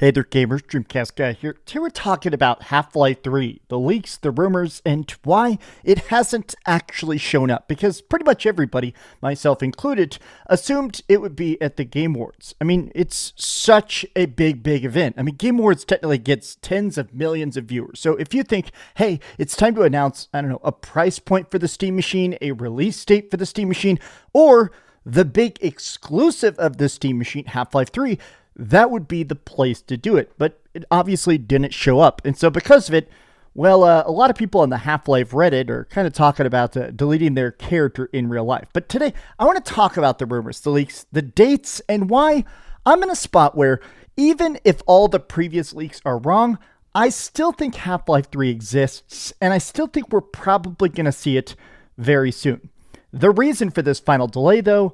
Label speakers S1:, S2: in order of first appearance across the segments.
S1: Hey there gamers, DreamcastGuy here. Today we're talking about Half-Life 3, the leaks, the rumors, and why it hasn't actually shown up. Because pretty much everybody, myself included, assumed it would be at the Game Awards. I mean, it's such a big event. I mean, Game Awards technically gets tens of millions of viewers. So if you think, hey, it's time to announce, I don't know, a price point for the Steam Machine, a release date for the Steam Machine, or the big exclusive of the Steam Machine, Half-Life 3, that would be the place to do it, but it obviously didn't show up. And so because of it, well, a lot of people on the Half-Life Reddit are kind of talking about deleting their character in real life. But today, I want to talk about the rumors, the leaks, the dates, and why I'm in a spot where even if all the previous leaks are wrong, I still think Half-Life 3 exists, and I still think we're probably going to see it very soon. The reason for this final delay, though,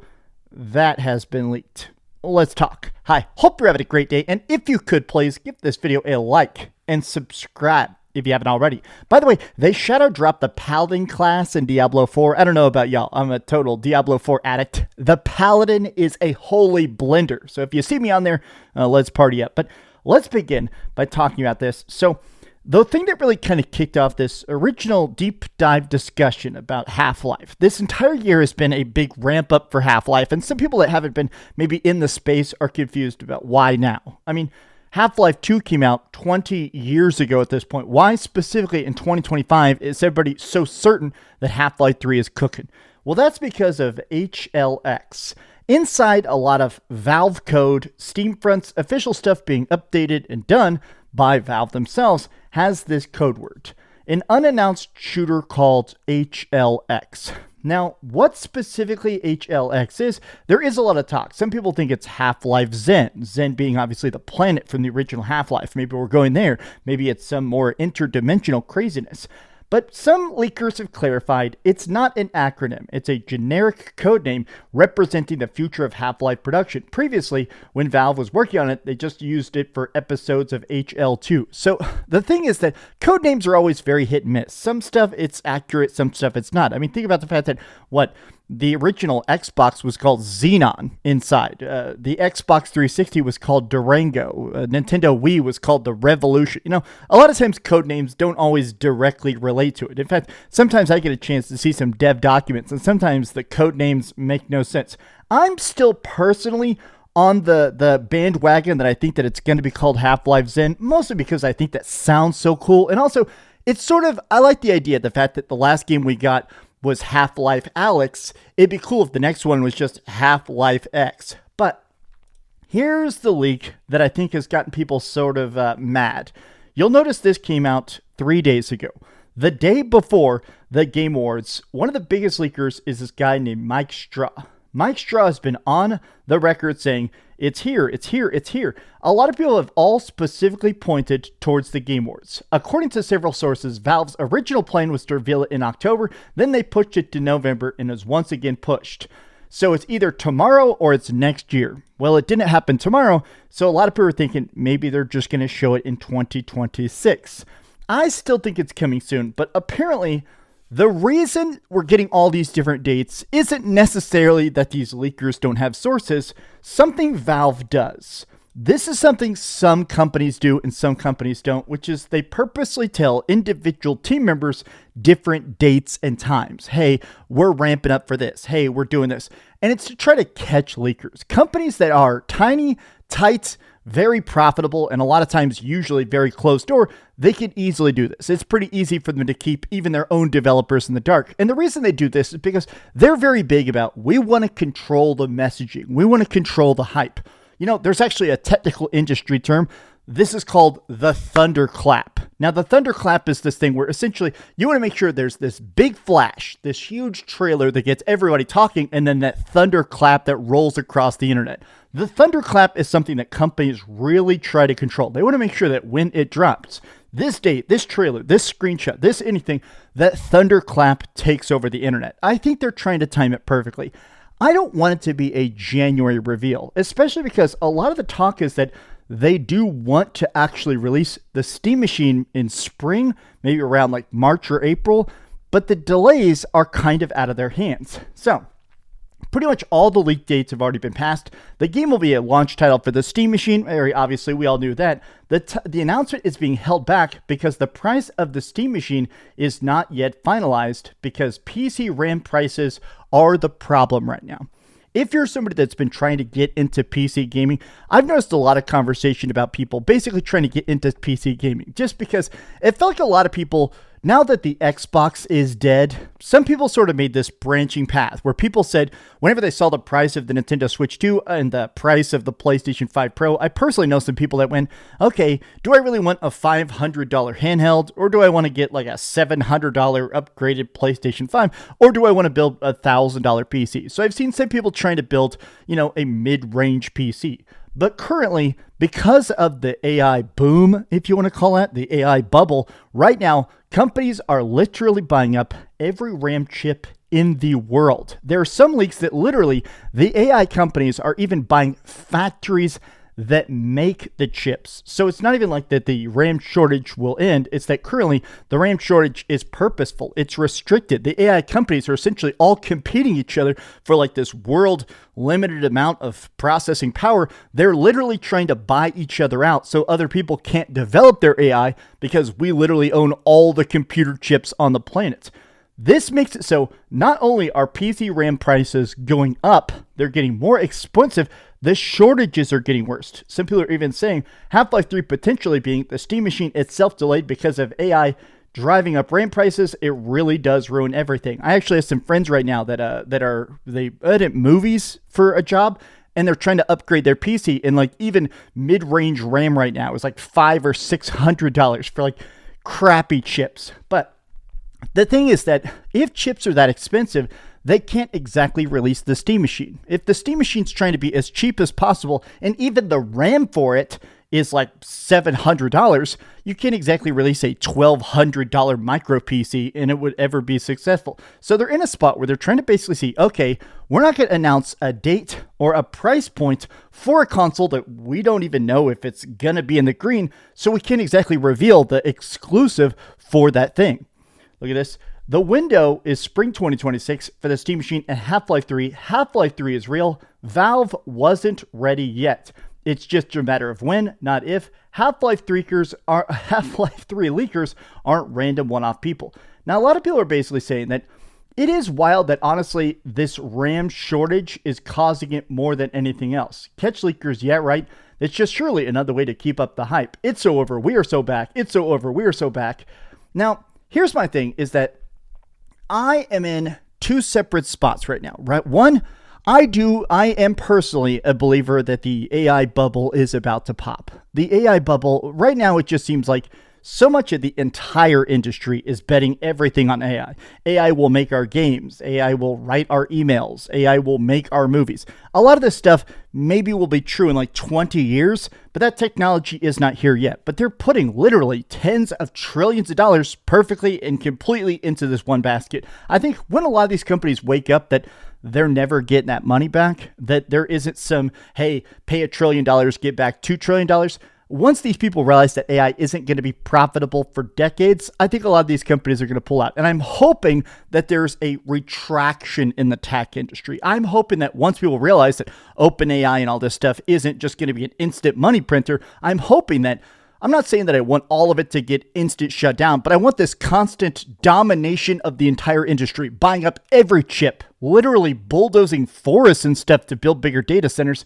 S1: that has been leaked. Let's talk. Hi, hope you're having a great day, and if you could, please give this video a like and subscribe if you haven't already. By the way, they shadow dropped the Paladin class in Diablo 4. I don't know about y'all. I'm a total Diablo 4 addict. The Paladin is a holy blender. So if you see me on there, let's party up. But let's begin by talking about this. So the thing that really kind of kicked off this original deep dive discussion about Half-Life, this entire year has been a big ramp up for Half-Life, and some people that haven't been maybe in the space are confused about why now. I mean, Half-Life 2 came out 20 years ago at this point. Why specifically in 2025 is everybody so certain that Half-Life 3 is cooking? Well, that's because of HLX. Inside a lot of Valve code, Steamfront's official stuff being updated and done by Valve themselves has this code word, an unannounced shooter called HLX. Now, what specifically HLX is, there is a lot of talk. Some people think it's Half-Life Zen, Zen being obviously the planet from the original Half-Life. Maybe we're going there. Maybe it's some more interdimensional craziness. But some leakers have clarified it's not an acronym. It's a generic codename representing the future of Half-Life production. Previously, when Valve was working on it, they just used it for episodes of HL2. So the thing is that codenames are always very hit and miss. Some stuff it's accurate, some stuff it's not. I mean, think about the fact that the original Xbox was called Xenon inside. The Xbox 360 was called Durango. Nintendo Wii was called the Revolution. You know, a lot of times code names don't always directly relate to it. In fact, sometimes I get a chance to see some dev documents, and sometimes the code names make no sense. I'm still personally on the bandwagon that I think that it's going to be called Half-Life Zen, mostly because I think that sounds so cool. And also, it's sort of, I like the idea, the fact that the last game we got was Half-Life Alyx. It'd be cool if the next one was just Half-Life X. But here's the leak that I think has gotten people sort of mad. You'll notice this came out 3 days ago. The day before the Game Awards, one of the biggest leakers is this guy named Mike Straw. Mike Straw has been on the record saying, it's here, it's here, it's here. A lot of people have all specifically pointed towards the Game Awards. According to several sources, Valve's original plan was to reveal it in October, then they pushed it to November and is once again pushed. So it's either tomorrow or it's next year. Well, it didn't happen tomorrow, so a lot of people are thinking maybe they're just going to show it in 2026. I still think it's coming soon, but apparently the reason we're getting all these different dates isn't necessarily that these leakers don't have sources. Something Valve does. This is something some companies do and some companies don't, which is they purposely tell individual team members different dates and times. Hey, we're ramping up for this. Hey, we're doing this. And it's to try to catch leakers. Companies that are tiny, tight, very profitable, and a lot of times usually very closed door, they can easily do this. It's pretty easy for them to keep even their own developers in the dark. And the reason they do this is because they're very big about, we want to control the messaging. We want to control the hype. You know, there's actually a technical industry term. This is called the thunderclap. Now, the thunderclap is this thing where essentially you want to make sure there's this big flash, this huge trailer that gets everybody talking, and then that thunderclap that rolls across the internet. The thunderclap is something that companies really try to control. They want to make sure that when it drops, this date, this trailer, this screenshot, this anything, that thunderclap takes over the internet. I think they're trying to time it perfectly. I don't want it to be a January reveal, especially because a lot of the talk is that they do want to actually release the Steam Machine in spring, maybe around like March or April, but the delays are kind of out of their hands. So Pretty much all the leak dates have already been passed. The game will be a launch title for the Steam machine. Very obviously, we all knew that. The announcement is being held back because the price of the Steam machine is not yet finalized because PC RAM prices are the problem right now. If you're somebody that's been trying to get into PC gaming, I've noticed a lot of conversation about people basically trying to get into PC gaming just because it felt like a lot of people, now that the Xbox is dead, some people sort of made this branching path where people said whenever they saw the price of the Nintendo Switch 2 and the price of the PlayStation 5 Pro, I personally know some people that went, okay, do I really want a $500 handheld, or do I want to get like a $700 upgraded PlayStation 5, or do I want to build a $1,000 PC? So I've seen some people trying to build, a mid-range PC. But currently, because of the AI boom, if you want to call it, the AI bubble, right now, companies are literally buying up every RAM chip in the world. There are some leaks that literally the AI companies are even buying factories that make the chips. So it's not even like that the RAM shortage will end. It's that currently the RAM shortage is purposeful. It's restricted. The AI companies are essentially all competing each other for like this world limited amount of processing power. They're literally trying to buy each other out so other people can't develop their AI because we literally own all the computer chips on the planet. This makes it so not only are PC RAM prices going up, they're getting more expensive, the shortages are getting worse. Some people are even saying Half-Life 3 potentially being the Steam machine itself delayed because of AI driving up RAM prices. It really does ruin everything. I actually have some friends right now they edit movies for a job, and they're trying to upgrade their PC, and like even mid-range RAM right now is like $500 or $600 for like crappy chips. But the thing is that if chips are that expensive, they can't exactly release the Steam machine. If the Steam machine's trying to be as cheap as possible, and even the RAM for it is like $700, you can't exactly release a $1,200 micro PC and it would ever be successful. So they're in a spot where they're trying to basically see, okay, we're not going to announce a date or a price point for a console that we don't even know if it's going to be in the green, so we can't exactly reveal the exclusive for that thing. Look at this. The window is spring 2026 for the Steam machine and Half-Life 3. Half-Life 3 is real. Valve wasn't ready yet. It's just a matter of when, not if. Half-Life 3 leakers aren't random one-off people. Now, a lot of people are basically saying that it is wild that, honestly, this RAM shortage is causing it more than anything else. Catch leakers, yeah, right? It's just surely another way to keep up the hype. It's so over. We are so back. It's so over. We are so back. Now, here's my thing is that I am in two separate spots right now, right? One, I am personally a believer that the AI bubble is about to pop. The AI bubble, right now, it just seems like so much of the entire industry is betting everything on AI. AI will make our games. AI will write our emails. AI will make our movies. A lot of this stuff maybe will be true in like 20 years, but that technology is not here yet. But they're putting literally tens of trillions of dollars perfectly and completely into this one basket. I think when a lot of these companies wake up that they're never getting that money back, that there isn't some, hey, pay $1 trillion, get back $2 trillion. Once these people realize that AI isn't going to be profitable for decades, I think a lot of these companies are going to pull out. And I'm hoping that there's a retraction in the tech industry. I'm hoping that once people realize that OpenAI and all this stuff isn't just going to be an instant money printer, I'm hoping that, I'm not saying that I want all of it to get instant shut down, but I want this constant domination of the entire industry, buying up every chip, literally bulldozing forests and stuff to build bigger data centers.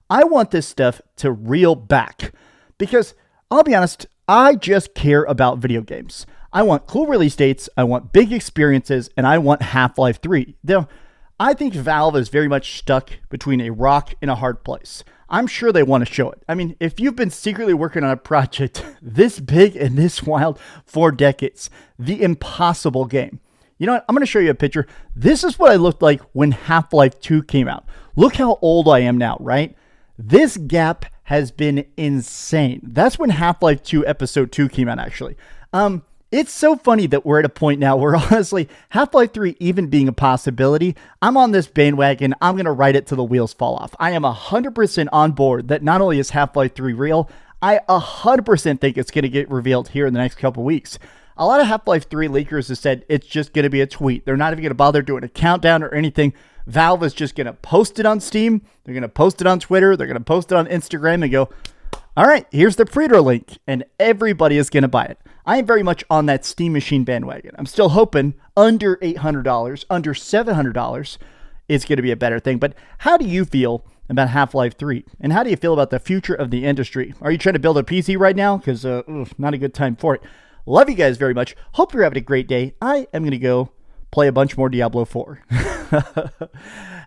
S1: I want this stuff to reel back. Because I'll be honest, I just care about video games. I want cool release dates, I want big experiences, and I want Half-Life 3. Now, I think Valve is very much stuck between a rock and a hard place. I'm sure they want to show it. I mean, if you've been secretly working on a project this big and this wild for decades, the impossible game. You know what? I'm going to show you a picture. This is what I looked like when Half-Life 2 came out. Look how old I am now, right? This gap has been insane. That's when Half-Life 2 Episode 2 came out, actually. It's so funny that we're at a point now where, honestly, Half-Life 3 even being a possibility, I'm on this bandwagon. I'm going to ride it till the wheels fall off. I am 100% on board that not only is Half-Life 3 real, I 100% think it's going to get revealed here in the next couple weeks. A lot of Half-Life 3 leakers have said it's just going to be a tweet. They're not even going to bother doing a countdown or anything. Valve is just going to post it on Steam. They're going to post it on Twitter. They're going to post it on Instagram and go, all right, here's the pre-order link. And everybody is going to buy it. I am very much on that Steam Machine bandwagon. I'm still hoping under $800, under $700 is going to be a better thing. But how do you feel about Half-Life 3? And how do you feel about the future of the industry? Are you trying to build a PC right now? Because not a good time for it. Love you guys very much. Hope you're having a great day. I am going to go play a bunch more Diablo 4.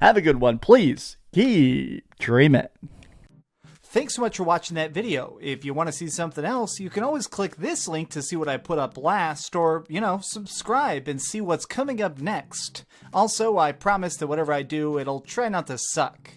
S1: Have a good one. Please keep dreaming.
S2: Thanks so much for watching that video. If you want to see something else, you can always click this link to see what I put up last, or, subscribe and see what's coming up next. Also, I promise that whatever I do, it'll try not to suck.